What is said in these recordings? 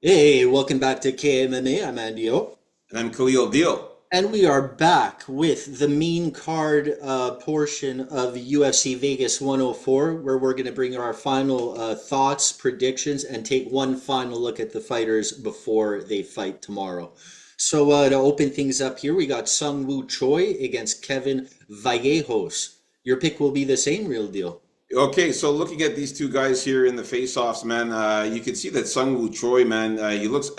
Hey, welcome back to KMMA. I'm Andio. And I'm Khalil Deal. And we are back with the main card portion of UFC Vegas 104, where we're going to bring our final thoughts, predictions, and take one final look at the fighters before they fight tomorrow. So, to open things up here, we got Sung Woo Choi against Kevin Vallejos. Your pick will be the same, real deal. Okay, so looking at these two guys here in the face-offs, man, you can see that Sung Woo Choi, man, he looks,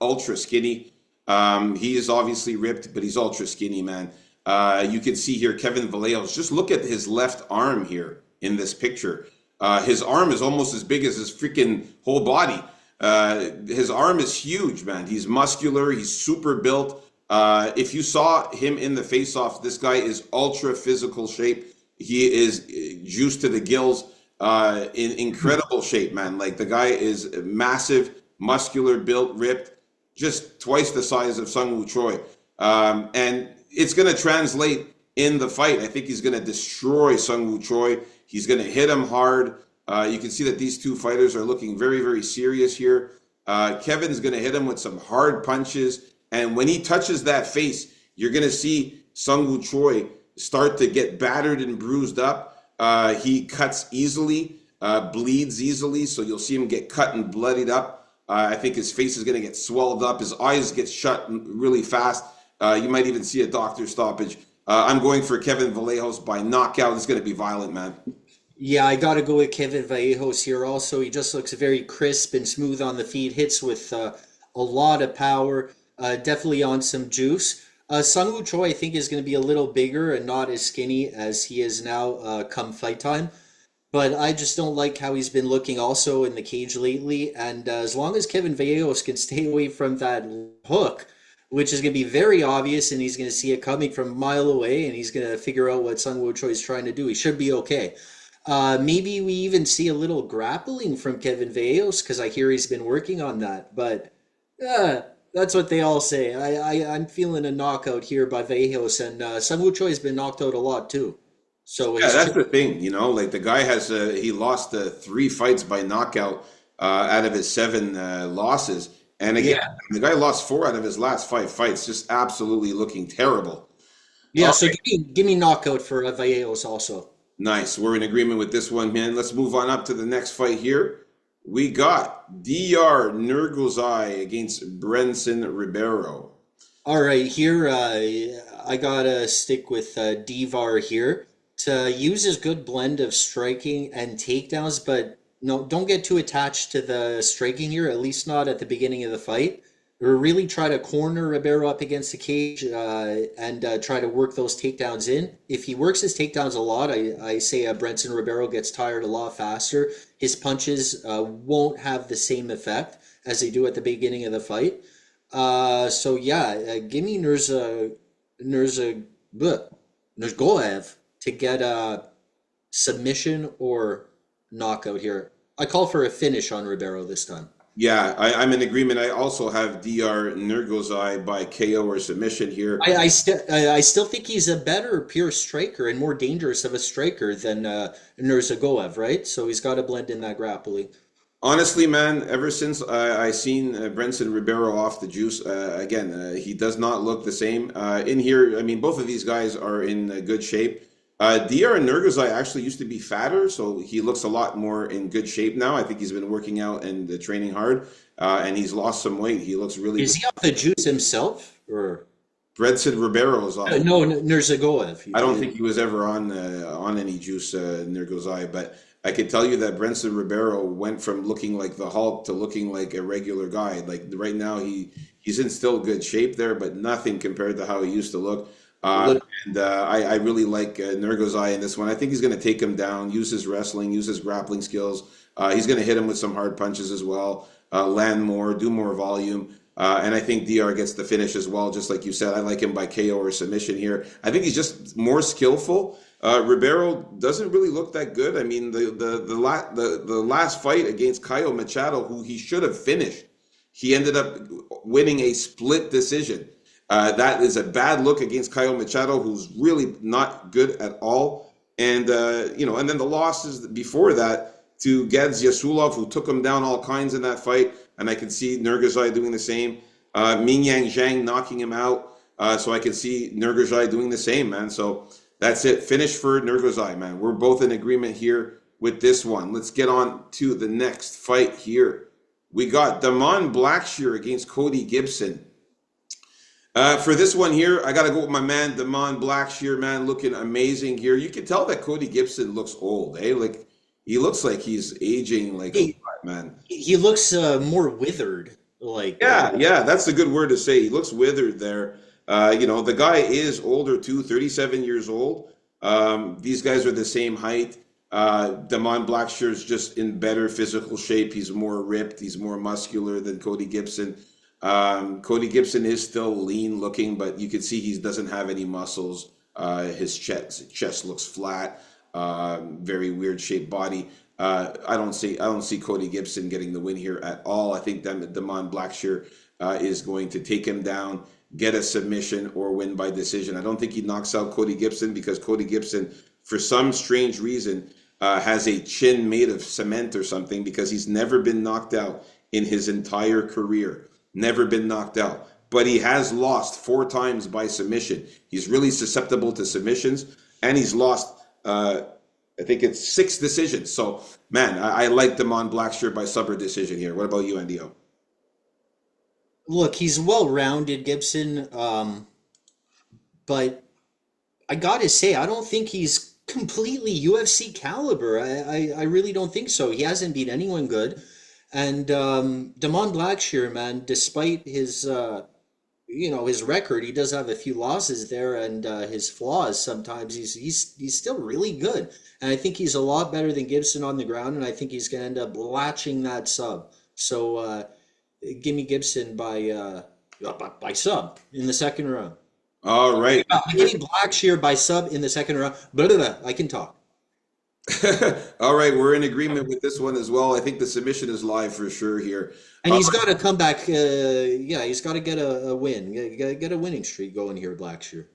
ultra skinny. He is obviously ripped, but he's ultra skinny, man. You can see here Kevin Vallejos. Just look at his left arm here in this picture. His arm is almost as big as his freaking whole body. His arm is huge, man. He's muscular. He's super built. If you saw him in the face-offs, this guy is ultra physical shape. He is juiced to the gills, in incredible shape, man. Like the guy is massive, muscular, built, ripped, just twice the size of Sung Woo Choi. And it's going to translate in the fight. I think he's going to destroy Sung Woo Choi. He's going to hit him hard. You can see that these two fighters are looking very, very serious here. Kevin's going to hit him with some hard punches. And when he touches that face, you're going to see Sung Woo Choi start to get battered and bruised up. He cuts easily, bleeds easily, so you'll see him get cut and bloodied up. I think his face is going to get swelled up. His eyes get shut really fast. You might even see a doctor stoppage. I'm going for Kevin Vallejos by knockout. It's going to be violent, man. Yeah, I got to go with Kevin Vallejos here also. He just looks very crisp and smooth on the feet, hits with a lot of power, definitely on some juice. Sung Woo Choi, I think, is going to be a little bigger and not as skinny as he is now come fight time. But I just don't like how he's been looking also in the cage lately. And as long as Kevin Vallejos can stay away from that hook, which is going to be very obvious, and he's going to see it coming from a mile away, and he's going to figure out what Sung Woo Choi is trying to do, he should be okay. Maybe we even see a little grappling from Kevin Vallejos because I hear he's been working on that. But uh, that's what they all say. I'm feeling a knockout here by Vallejos, and Sung Woo Choi has been knocked out a lot too. So Yeah, his that's the thing, like the guy has he lost three fights by knockout out of his seven losses, and again, yeah. the guy lost four out of his last five fights, just absolutely looking terrible. Yeah, so give me knockout for Vallejos also. Nice. We're in agreement with this one, man. Let's move on up to the next fight here. We got DR Nurgozai against Brenson Ribeiro. All right, here I gotta stick with Divar here to use his good blend of striking and takedowns, but no, don't get too attached to the striking here, at least not at the beginning of the fight. Or really try to corner Ribeiro up against the cage and try to work those takedowns in. If he works his takedowns a lot, I say Brenton Ribeiro gets tired a lot faster. His punches won't have the same effect as they do at the beginning of the fight. So yeah, give me Nurza, bleh, Nurgoev to get a submission or knockout here. I call for a finish on Ribeiro this time. Yeah, I'm in agreement. I also have DR Nurgozai by KO or submission here. I still think he's a better pure striker and more dangerous of a striker than Nurzagoev, right? So he's got to blend in that grappling. Honestly, man, ever since I seen Brenson Ribeiro off the juice, again, he does not look the same. In here, I mean, both of these guys are in good shape. DR Nurgozai actually used to be fatter, so he looks a lot more in good shape now. I think he's been working out and training hard, and he's lost some weight. He looks really Is good. he off the juice himself, or Brenson Ribeiro is off. no? Nurzagoev. I don't think he was ever on any juice near Gozai, but I can tell you that Brenson Ribeiro went from looking like the Hulk to looking like a regular guy. Like right now, he's in still good shape there, but nothing compared to how he used to look. And I really like Nurgozai in this one. I think he's going to take him down, use his wrestling, use his grappling skills. He's going to hit him with some hard punches as well, land more, do more volume. And I think DR gets the finish as well, just like you said. I like him by KO or submission here. I think he's just more skillful. Ribeiro doesn't really look that good. I mean, the last fight against Caio Machado, who he should have finished, he ended up winning a split decision. That is a bad look against Caio Machado, who's really not good at all. And and then the losses before that to Gads Yasulov, who took him down all kinds in that fight. and I can see Nurgazai doing the same. Ming Yang Zhang knocking him out, so I can see Nurgazai doing the same, man. So that's it. Finish for Nurgazai, man. We're both in agreement here with this one. Let's get on to the next fight here. We got Damon Blackshear against Cody Gibson. For this one here, I got to go with my man, Damon Blackshear, man, looking amazing here. You can tell that Cody Gibson looks old, eh? Like, he looks like he's aging like a He lot, man. he looks more withered. Like Yeah, that's a good word to say. He looks withered there. The guy is older too, 37 years old. These guys are the same height. Damon Blackshear is just in better physical shape. He's more ripped. He's more muscular than Cody Gibson. Cody Gibson is still lean looking, but you can see he doesn't have any muscles. His chest looks flat. Very weird shaped body. I don't see Cody Gibson getting the win here at all. I think Damon Blackshear is going to take him down, get a submission, or win by decision. I don't think he knocks out Cody Gibson because Cody Gibson, for some strange reason, has a chin made of cement or something because he's never been knocked out in his entire career. Never been knocked out. But he has lost 4 times by submission. He's really susceptible to submissions, and he's lost I think it's 6 decisions. So, man, I like Damon Blackshear by sub or decision here. What about you, NDO? look, he's well-rounded, Gibson, but I gotta say, I don't think he's completely UFC caliber. I really don't think so. He hasn't beat anyone good. And Damon Blackshear, man, despite his record, he does have a few losses there, and his flaws sometimes. He's still really good, and I think he's a lot better than Gibson on the ground, and I think he's gonna end up latching that sub. So give me Gibson by sub in the second round. All right. Give me Blackshear by sub in the second round. Blah, blah, blah. I can talk. All right, we're in agreement with this one as well. I think the submission is live for sure here. And he's got to come back. He's got to get a win. Get a winning streak going here, Blackshear.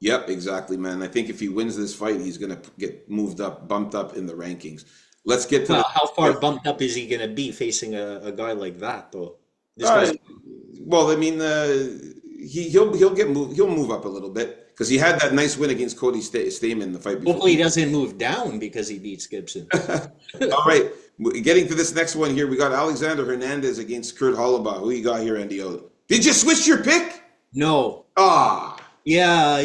Yep, exactly, man. I think if he wins this fight, he's going to get bumped up in the rankings. Let's get to Well, how far bumped up is he going to be facing a guy like that, though? This uh, guy's well, I mean, he'll move up a little bit because he had that nice win against Cody Stamen the fight before. hopefully he doesn't move down because he beats Gibson. All right, getting to this next one here, we got Alexander Hernandez against Kurt Hollabaugh. Who you got here, NDO? Did you switch your pick? No. Ah, Yeah,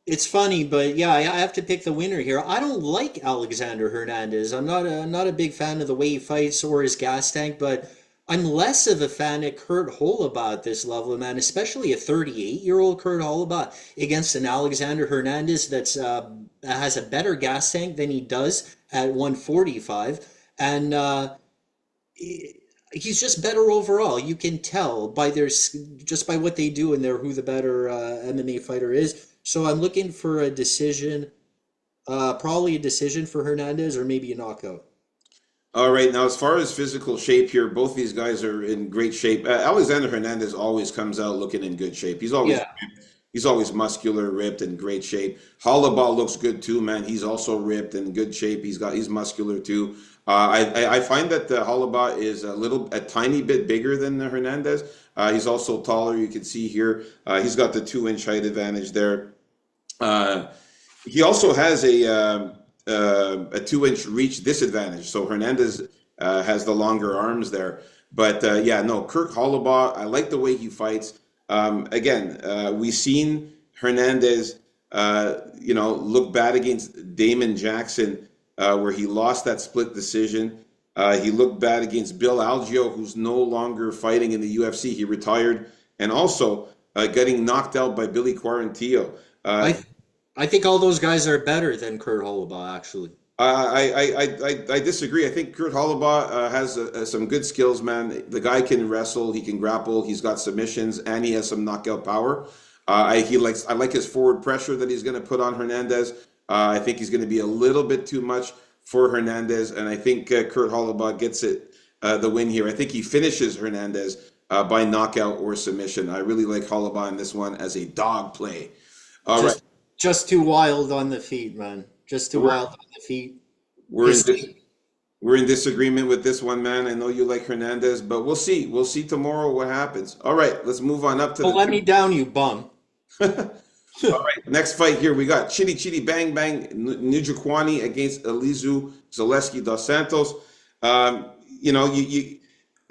it's funny, but yeah, I have to pick the winner here. I don't like Alexander Hernandez. I'm not a big fan of the way he fights or his gas tank, but I'm less of a fan of Kurt Hollabaugh at this level, man, especially a 38-year-old Kurt Hollabaugh against an Alexander Hernandez has a better gas tank than he does at 145, and he's just better overall. You can tell by just by what they do and who the better MMA fighter is. So I'm looking for a decision, probably a decision for Hernandez or maybe a knockout. all right. Now, as far as physical shape here, both these guys are in great shape. Alexander Hernandez always comes out looking in good shape. Yeah. He's always muscular, ripped, and great shape. Hollabaugh looks good too, man. He's also ripped and in good shape. He's muscular too. I find that Hollabaugh is a tiny bit bigger than Hernandez. He's also taller. You can see here. He's got the 2-inch height advantage there. He also has a 2-inch reach disadvantage. So Hernandez has the longer arms there. But Kirk Hollabaugh, I like the way he fights. We've seen Hernandez, look bad against Damon Jackson, where he lost that split decision. He looked bad against Bill Algeo, who's no longer fighting in the UFC. He retired, and also getting knocked out by Billy Quarantillo. I think all those guys are better than Kurt Hollabaugh, actually. I disagree. I think Kurt Hollabaugh has some good skills, man. The guy can wrestle, he can grapple, he's got submissions, and he has some knockout power. I like his forward pressure that he's going to put on Hernandez. I think he's going to be a little bit too much for Hernandez, and I think Kurt Hollabaugh gets the win here. I think he finishes Hernandez by knockout or submission. I really like Hollabaugh in this one as a dog play. All right. Just too wild on the feet, man. Just too wild on the feet. We're in, we're in disagreement with this one, man. I know you like Hernandez, but we'll see. We'll see tomorrow what happens. All right, let's move on up to Don't let me down, you bum. the. All right, next fight here we got Chitty Chitty Bang Bang Njokuani against Elizu Zaleski dos Santos. You know,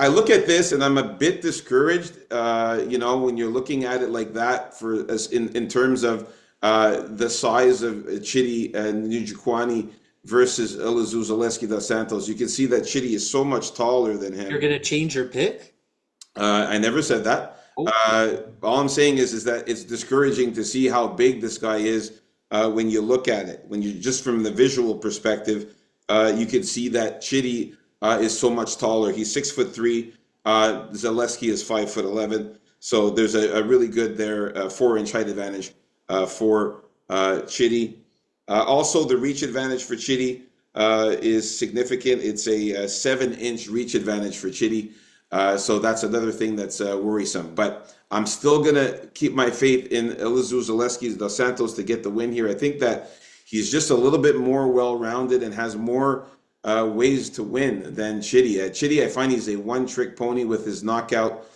I look at this and I'm a bit discouraged. You know, when you're looking at it like that, for as in terms of the size of Chitty and Njokuani versus Elizu Zaleski dos Santos, you can see that Chitty is so much taller than You're him. gonna change your pick? I never said that. Oh, All I'm saying is that it's discouraging to see how big this guy is when you look at it. When you just from the visual perspective, you can see that Chitty is so much taller. He's 6'3". Zaleski is 5'11". So there's a really good there 4-inch height advantage for Chitty. Also, the reach advantage for Chitty is significant. It's a 7-inch reach advantage for Chitty. So that's another thing that's worrisome. But I'm still going to keep my faith in Elizu Zaleski dos Santos to get the win here. I think that he's just a little bit more well-rounded and has more ways to win than Chitty. Chitty, I find he's a one-trick pony with his knockout.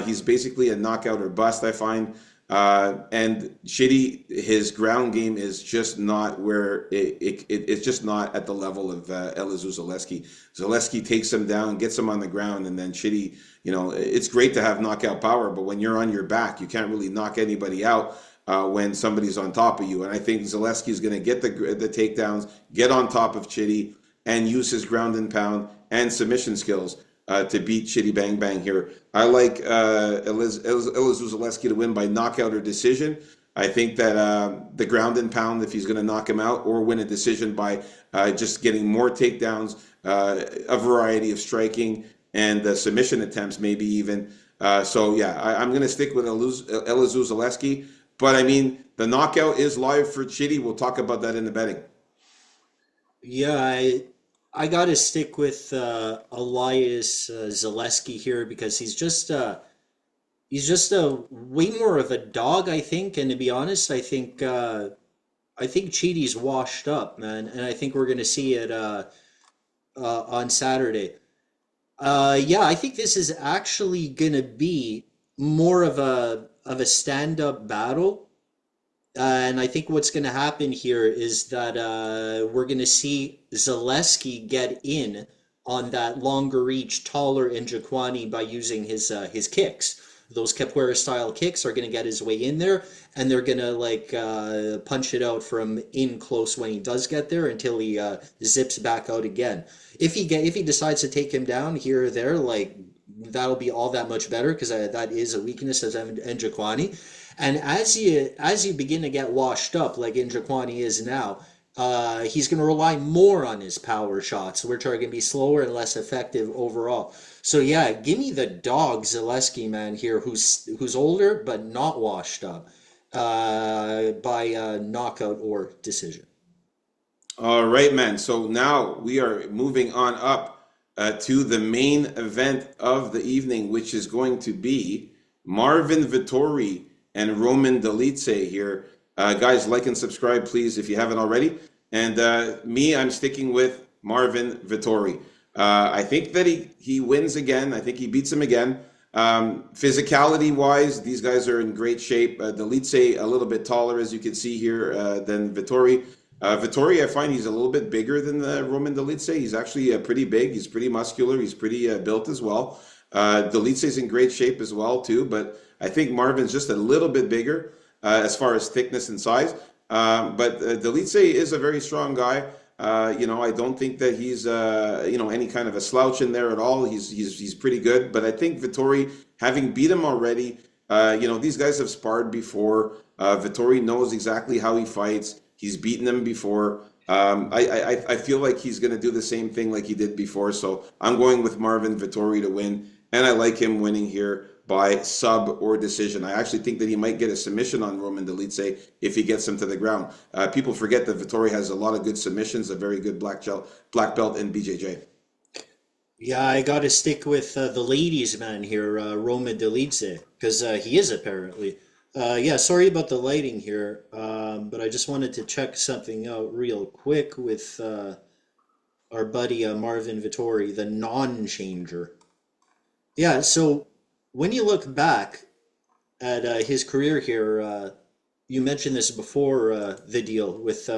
He's basically a knockout or bust, I find. And Chitty, his ground game is just not where it's just not at the level of Elizu Zaleski. Zaleski takes him down, gets him on the ground, and then Chitty, you know, it's great to have knockout power, but when you're on your back, you can't really knock anybody out when somebody's on top of you. And I think Zaleski is going to get the takedowns, get on top of Chitty, and use his ground and pound and submission skills to beat Chitty Bang Bang here. I like Elizu Zaleski to win by knockout or decision. I think that the ground and pound, if he's going to knock him out, or win a decision by just getting more takedowns, a variety of striking and submission attempts, maybe even. So yeah, I'm going to stick with Elizu Zaleski. But I mean, the knockout is live for Chitty. We'll talk about that in the betting. yeah, I gotta stick with Elias Zaleski here because he's just a way more of a dog, I think. And to be honest, I think Chidi's washed up, man, and I think we're gonna see it on Saturday. Yeah, I think this is actually gonna be more of a stand-up battle. And I think what's going to happen here is that we're going to see Zaleski get in on that longer reach, taller Njokuani by using his kicks. Those capoeira style kicks are going to get his way in there, and they're going to like punch it out from in close when he does get there until he zips back out again. If he decides to take him down here or there, like that'll be all that much better because that is a weakness of Njokuani. And as you begin to get washed up, like Indraquani is now, he's going to rely more on his power shots, which are going to be slower and less effective overall. So yeah, give me the dog Zaleski man here, who's older but not washed up by knockout or decision. All right, man. So now we are moving on up to the main event of the evening, which is going to be Marvin Vittori and Roman Dolidze here. Guys, like and subscribe, please, if you haven't already. And I'm sticking with Marvin Vittori. I think that he wins again. I think he beats him again. Physicality-wise, these guys are in great shape. Dolidze a little bit taller, as you can see here, than Vittori. Vittori, I find he's a little bit bigger than Roman Dolidze. He's actually pretty big. He's pretty muscular. He's pretty built as well. Dolidze's in great shape as well, too. But I think Marvin's just a little bit bigger as far as thickness and size. But Dolidze is a very strong guy. I don't think that he's any kind of a slouch in there at all. He's pretty good. But I think Vittori, having beat him already, these guys have sparred before. Vittori knows exactly how he fights. He's beaten him before. I feel like he's going to do the same thing like he did before. So I'm going with Marvin Vittori to win. And I like him winning here by sub or decision. I actually think that he might get a submission on Roman Dolidze if he gets him to the ground. People forget that Vittori has a lot of good submissions, a very good black belt in BJJ. Yeah, I got to stick with the ladies' man here, Roman Dolidze, because he is apparently. Yeah, sorry about the lighting here, but I just wanted to check something out real quick with our buddy Marvin Vittori, the non-changer. Yeah, so when you look back at his career here, you mentioned this before the deal with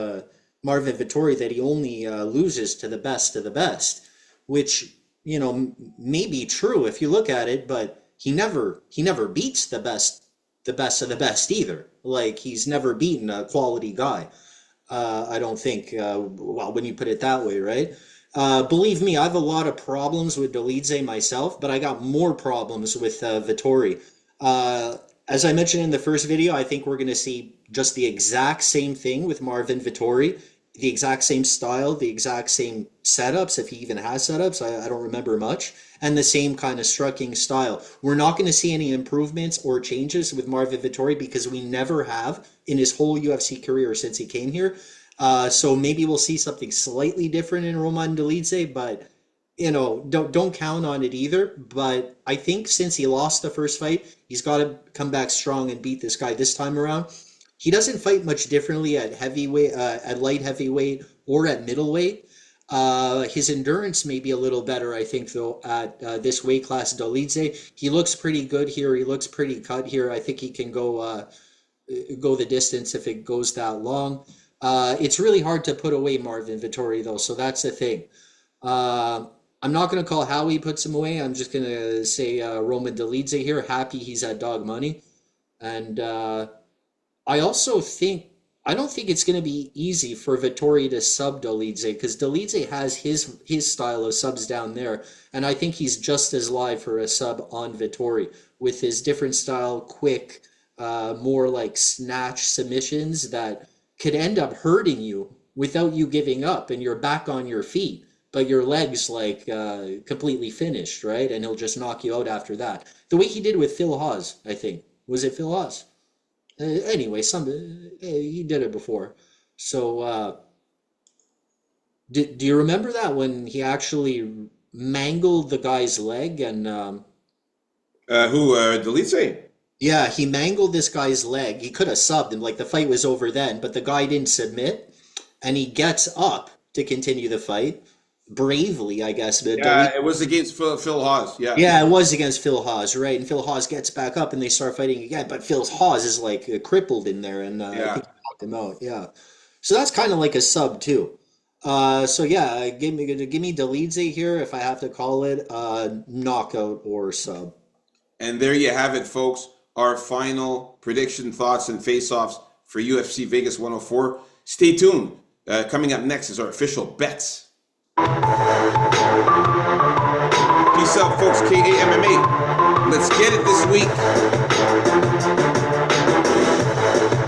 Marvin Vittori that he only loses to the best of the best, which may be true if you look at it, but he never beats the best of the best either. Like he's never beaten a quality guy. I don't think. Well, when you put it that way, right? Believe me, I have a lot of problems with Dolidze myself, but I got more problems with Vittori. Uh, as I mentioned in the first video, I think we're going to see just the exact same thing with Marvin Vittori, the exact same style, the exact same setups, if he even has setups. I don't remember much, and the same kind of striking style. We're not going to see any improvements or changes with Marvin Vittori because we never have in his whole UFC career since he came here. So maybe we'll see something slightly different in Roman Dolidze, but don't count on it either. But I think since he lost the first fight, he's got to come back strong and beat this guy this time around. He doesn't fight much differently at heavyweight, at light heavyweight, or at middleweight. His endurance may be a little better, I think, though, at this weight class. Dolidze, he looks pretty good here. He looks pretty cut here. I think he can go the distance if it goes that long. It's really hard to put away Marvin Vittori, though, so that's the thing. Uh, I'm not going to call how he puts him away. I'm just going to say Roman Dolidze here. Happy he's at dog money. And I also think I don't think it's going to be easy for Vittori to sub Dolidze because Dolidze has his style of subs down there, and I think he's just as live for a sub on Vittori with his different style, quick, more like snatch submissions that could end up hurting you without you giving up, and you're back on your feet, but your legs like completely finished, right? And he'll just knock you out after that. The way he did with Phil Hawes, I think. Was it Phil Hawes? Anyway, he did it before. So, do you remember that when he actually mangled the guy's leg and Who? Delice? yeah, he mangled this guy's leg. He could have subbed him, like the fight was over then, but the guy didn't submit, and he gets up to continue the fight bravely, I guess. But Yeah, it was against Phil Hawes. Yeah. yeah, it was against Phil Hawes, right? And Phil Hawes gets back up, and they start fighting again. But Phil Hawes is like crippled in there, and I Yeah. think he knocked him out. Yeah, so that's kind of like a sub too. So yeah, give me Dolidze here if I have to call it knockout or sub. And there you have it, folks. Our final prediction, thoughts, and face-offs for UFC Vegas 104. Stay tuned. Coming up next is our official bets. Peace out, folks. KAMMA. Let's get it this week.